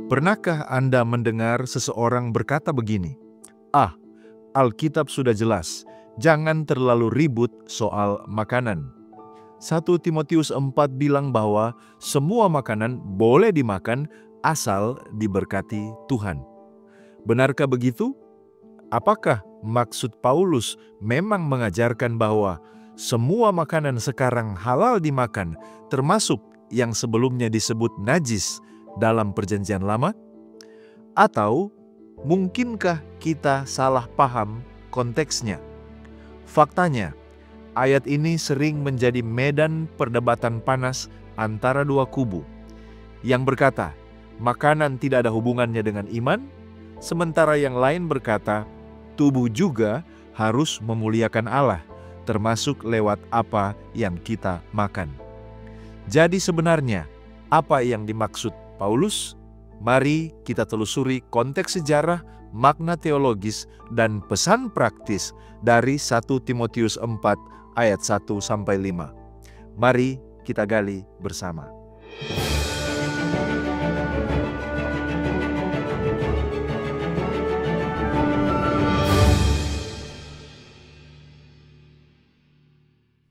Pernahkah Anda mendengar seseorang berkata begini, "Ah, Alkitab sudah jelas, jangan terlalu ribut soal makanan." 1 Timotius 4 bilang bahwa semua makanan boleh dimakan asal diberkati Tuhan. Benarkah begitu? Apakah maksud Paulus memang mengajarkan bahwa semua makanan sekarang halal dimakan, termasuk yang sebelumnya disebut najis dalam Perjanjian Lama? Atau mungkinkah kita salah paham konteksnya? Faktanya, ayat ini sering menjadi medan perdebatan panas antara dua kubu yang berkata, makanan tidak ada hubungannya dengan iman, sementara yang lain berkata, tubuh juga harus memuliakan Allah, termasuk lewat apa yang kita makan. Jadi sebenarnya, apa yang dimaksud Paulus? Mari kita telusuri konteks sejarah, makna teologis, dan pesan praktis dari 1 Timotius 4 ayat 1-5. Mari kita gali bersama.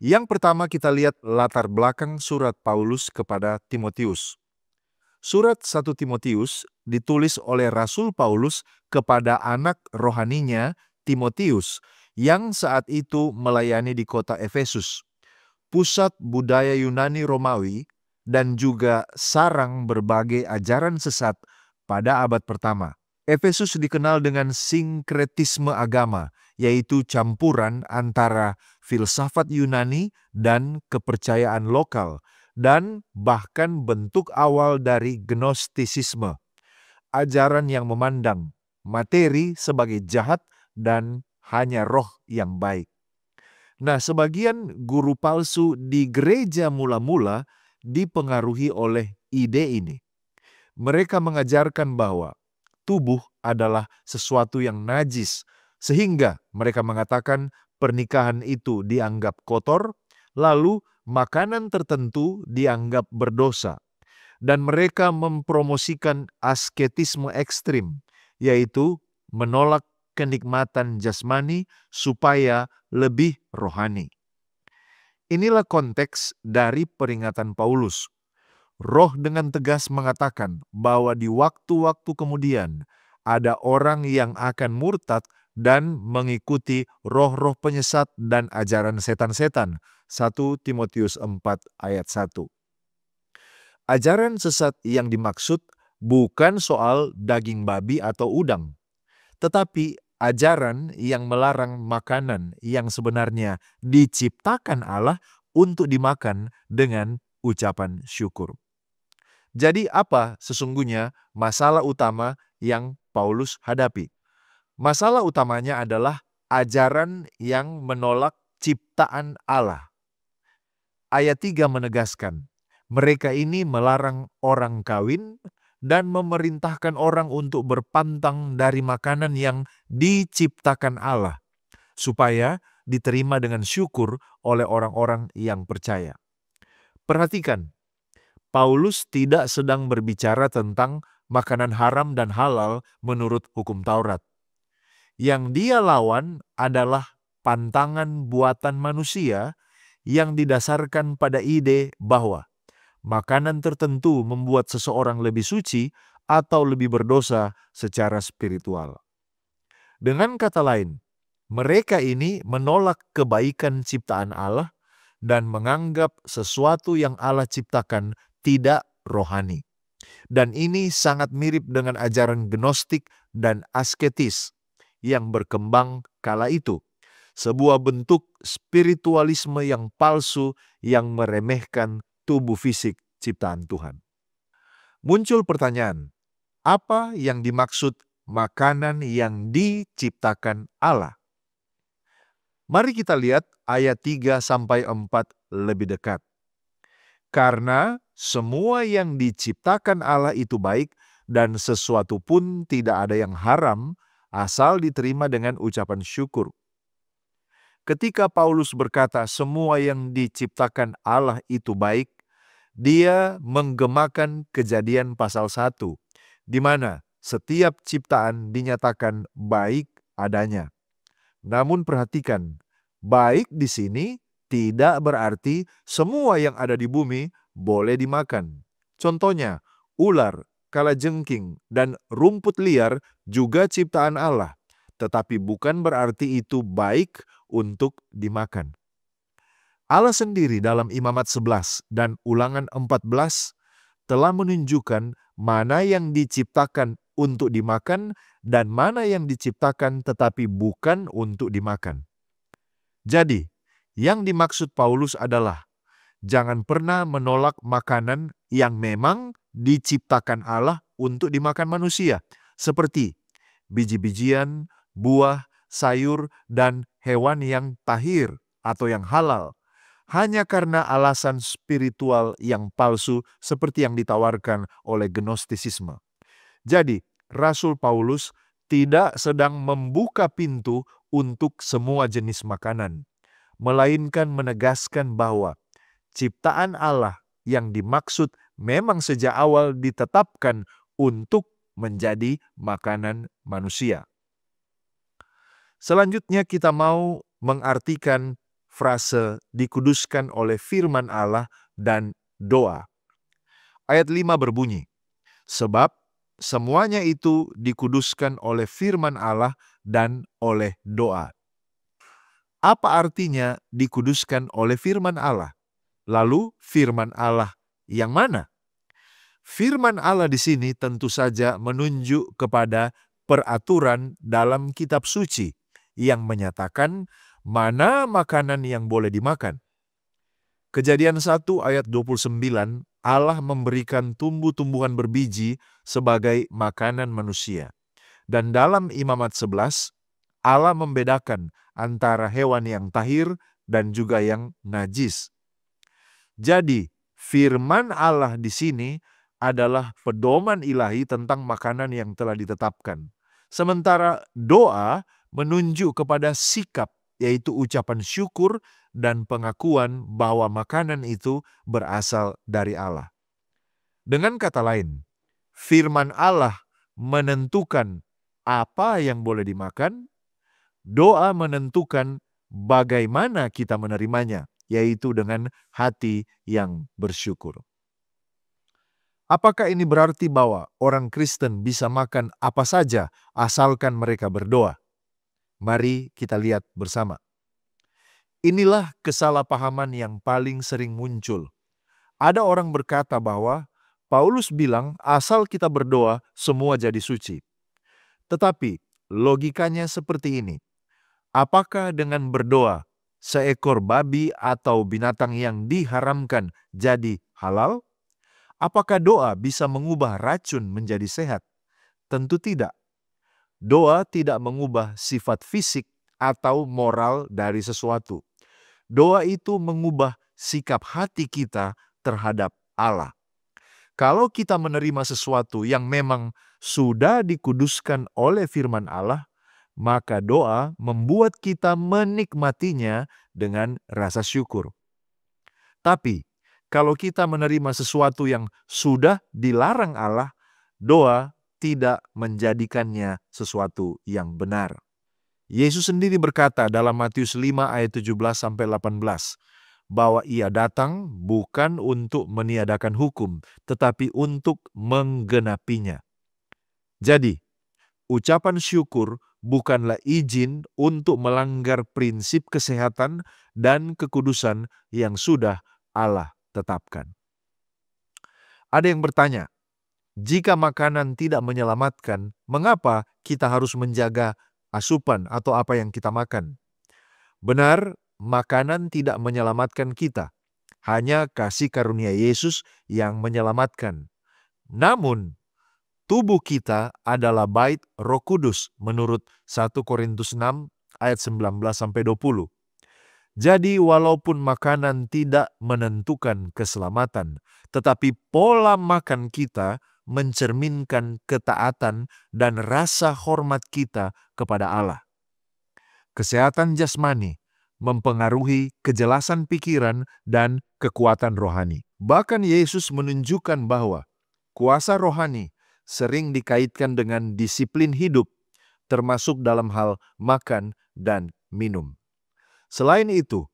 Yang pertama kita lihat latar belakang surat Paulus kepada Timotius. Surat 1 Timotius ditulis oleh Rasul Paulus kepada anak rohaninya Timotius yang saat itu melayani di kota Efesus, pusat budaya Yunani Romawi dan juga sarang berbagai ajaran sesat pada abad pertama. Efesus dikenal dengan sinkretisme agama, yaitu campuran antara filsafat Yunani dan kepercayaan lokal, dan bahkan bentuk awal dari gnostisisme, ajaran yang memandang materi sebagai jahat dan hanya roh yang baik. Nah, sebagian guru palsu di gereja mula-mula dipengaruhi oleh ide ini. Mereka mengajarkan bahwa tubuh adalah sesuatu yang najis, sehingga mereka mengatakan pernikahan itu dianggap kotor, lalu makanan tertentu dianggap berdosa. Dan mereka mempromosikan asketisme ekstrim, yaitu menolak kenikmatan jasmani supaya lebih rohani. Inilah konteks dari peringatan Paulus. Roh dengan tegas mengatakan bahwa di waktu-waktu kemudian ada orang yang akan murtad dan mengikuti roh-roh penyesat dan ajaran setan-setan. 1 Timotius 4 ayat 1. Ajaran sesat yang dimaksud bukan soal daging babi atau udang, tetapi ajaran yang melarang makanan yang sebenarnya diciptakan Allah untuk dimakan dengan ucapan syukur. Jadi apa sesungguhnya masalah utama yang Paulus hadapi? Masalah utamanya adalah ajaran yang menolak ciptaan Allah. Ayat 3 menegaskan, mereka ini melarang orang kawin dan memerintahkan orang untuk berpantang dari makanan yang diciptakan Allah, supaya diterima dengan syukur oleh orang-orang yang percaya. Perhatikan, Paulus tidak sedang berbicara tentang makanan haram dan halal menurut hukum Taurat. Yang dia lawan adalah pantangan buatan manusia yang didasarkan pada ide bahwa makanan tertentu membuat seseorang lebih suci atau lebih berdosa secara spiritual. Dengan kata lain, mereka ini menolak kebaikan ciptaan Allah dan menganggap sesuatu yang Allah ciptakan tidak rohani. Dan ini sangat mirip dengan ajaran gnostik dan asketis yang berkembang kala itu. Sebuah bentuk spiritualisme yang palsu yang meremehkan tubuh fisik ciptaan Tuhan. Muncul pertanyaan, apa yang dimaksud makanan yang diciptakan Allah? Mari kita lihat ayat 3-4 lebih dekat. Karena semua yang diciptakan Allah itu baik dan sesuatu pun tidak ada yang haram asal diterima dengan ucapan syukur. Ketika Paulus berkata semua yang diciptakan Allah itu baik, dia menggemakan Kejadian pasal 1, di mana setiap ciptaan dinyatakan baik adanya. Namun perhatikan, baik di sini tidak berarti semua yang ada di bumi boleh dimakan. Contohnya, ular, kalajengking, dan rumput liar juga ciptaan Allah, tetapi bukan berarti itu baik untuk dimakan. Allah sendiri dalam Imamat 11 dan Ulangan 14 telah menunjukkan mana yang diciptakan untuk dimakan dan mana yang diciptakan tetapi bukan untuk dimakan. Jadi, yang dimaksud Paulus adalah jangan pernah menolak makanan yang memang diciptakan Allah untuk dimakan manusia, seperti biji-bijian, buah, sayur, dan hewan yang tahir atau yang halal, hanya karena alasan spiritual yang palsu seperti yang ditawarkan oleh Gnostisisme. Jadi, Rasul Paulus tidak sedang membuka pintu untuk semua jenis makanan, melainkan menegaskan bahwa ciptaan Allah yang dimaksud memang sejak awal ditetapkan untuk menjadi makanan manusia. Selanjutnya kita mau mengartikan frase dikuduskan oleh firman Allah dan doa. Ayat 5 berbunyi, sebab semuanya itu dikuduskan oleh firman Allah dan oleh doa. Apa artinya dikuduskan oleh firman Allah? Lalu firman Allah yang mana? Firman Allah di sini tentu saja menunjuk kepada peraturan dalam kitab suci yang menyatakan mana makanan yang boleh dimakan. Kejadian 1 ayat 29, Allah memberikan tumbuh-tumbuhan berbiji sebagai makanan manusia. Dan dalam Imamat 11, Allah membedakan antara hewan yang tahir dan juga yang najis. Jadi, firman Allah di sini adalah pedoman ilahi tentang makanan yang telah ditetapkan. Sementara doa menunjuk kepada sikap, yaitu ucapan syukur dan pengakuan bahwa makanan itu berasal dari Allah. Dengan kata lain, firman Allah menentukan apa yang boleh dimakan, doa menentukan bagaimana kita menerimanya, yaitu dengan hati yang bersyukur. Apakah ini berarti bahwa orang Kristen bisa makan apa saja asalkan mereka berdoa? Mari kita lihat bersama. Inilah kesalahpahaman yang paling sering muncul. Ada orang berkata bahwa Paulus bilang asal kita berdoa semua jadi suci. Tetapi logikanya seperti ini. Apakah dengan berdoa seekor babi atau binatang yang diharamkan jadi halal? Apakah doa bisa mengubah racun menjadi sehat? Tentu tidak. Doa tidak mengubah sifat fisik atau moral dari sesuatu. Doa itu mengubah sikap hati kita terhadap Allah. Kalau kita menerima sesuatu yang memang sudah dikuduskan oleh firman Allah, maka doa membuat kita menikmatinya dengan rasa syukur. Tapi, kalau kita menerima sesuatu yang sudah dilarang Allah, doa tidak menjadikannya sesuatu yang benar. Yesus sendiri berkata dalam Matius 5 ayat 17-18 bahwa ia datang bukan untuk meniadakan hukum, tetapi untuk menggenapinya. Jadi, ucapan syukur bukanlah izin untuk melanggar prinsip kesehatan dan kekudusan yang sudah Allah tetapkan. Ada yang bertanya, jika makanan tidak menyelamatkan, mengapa kita harus menjaga asupan atau apa yang kita makan? Benar, makanan tidak menyelamatkan kita. Hanya kasih karunia Yesus yang menyelamatkan. Namun, tubuh kita adalah bait Roh Kudus menurut 1 Korintus 6 ayat 19-20. Jadi walaupun makanan tidak menentukan keselamatan, tetapi pola makan kita mencerminkan ketaatan dan rasa hormat kita kepada Allah. Kesehatan jasmani mempengaruhi kejelasan pikiran dan kekuatan rohani. Bahkan Yesus menunjukkan bahwa kuasa rohani sering dikaitkan dengan disiplin hidup, termasuk dalam hal makan dan minum. Selain itu,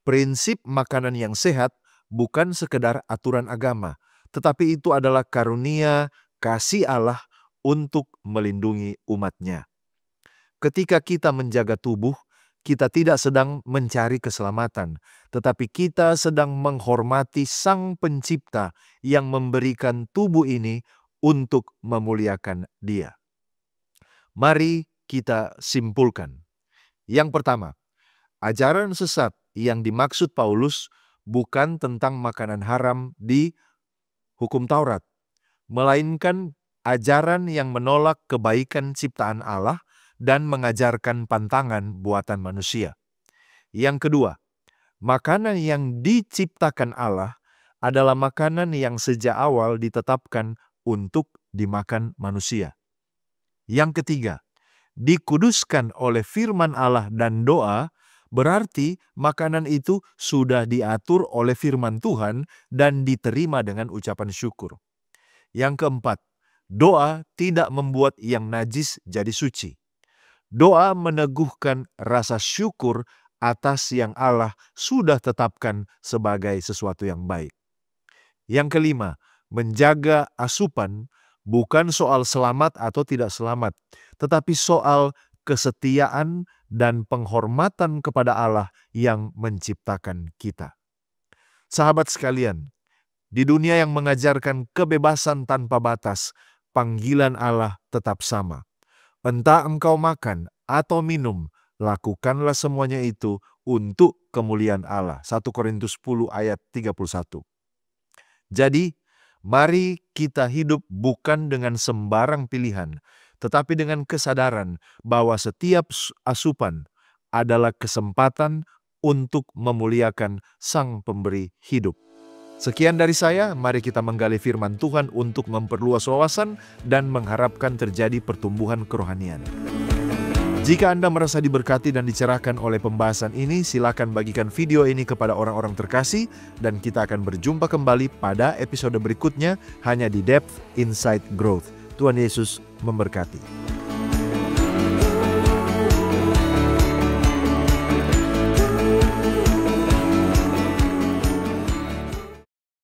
prinsip makanan yang sehat bukan sekedar aturan agama, tetapi itu adalah karunia kasih Allah untuk melindungi umat-Nya. Ketika kita menjaga tubuh, kita tidak sedang mencari keselamatan, tetapi kita sedang menghormati Sang Pencipta yang memberikan tubuh ini untuk memuliakan Dia. Mari kita simpulkan. Yang pertama, ajaran sesat yang dimaksud Paulus bukan tentang makanan haram di hukum Taurat, melainkan ajaran yang menolak kebaikan ciptaan Allah dan mengajarkan pantangan buatan manusia. Yang kedua, makanan yang diciptakan Allah adalah makanan yang sejak awal ditetapkan untuk dimakan manusia. Yang ketiga, dikuduskan oleh firman Allah dan doa, berarti makanan itu sudah diatur oleh firman Tuhan dan diterima dengan ucapan syukur. Yang keempat, doa tidak membuat yang najis jadi suci. Doa meneguhkan rasa syukur atas yang Allah sudah tetapkan sebagai sesuatu yang baik. Yang kelima, menjaga asupan bukan soal selamat atau tidak selamat, tetapi soal kesetiaan dan penghormatan kepada Allah yang menciptakan kita. Sahabat sekalian, di dunia yang mengajarkan kebebasan tanpa batas, panggilan Allah tetap sama. Entah engkau makan atau minum, lakukanlah semuanya itu untuk kemuliaan Allah. 1 Korintus 10 ayat 31. Jadi, mari kita hidup bukan dengan sembarang pilihan, tetapi dengan kesadaran bahwa setiap asupan adalah kesempatan untuk memuliakan Sang Pemberi hidup. Sekian dari saya, mari kita menggali firman Tuhan untuk memperluas wawasan dan mengharapkan terjadi pertumbuhan kerohanian. Jika Anda merasa diberkati dan dicerahkan oleh pembahasan ini, silakan bagikan video ini kepada orang-orang terkasih dan kita akan berjumpa kembali pada episode berikutnya hanya di Depth Insight Growth. Tuhan Yesus memberkati.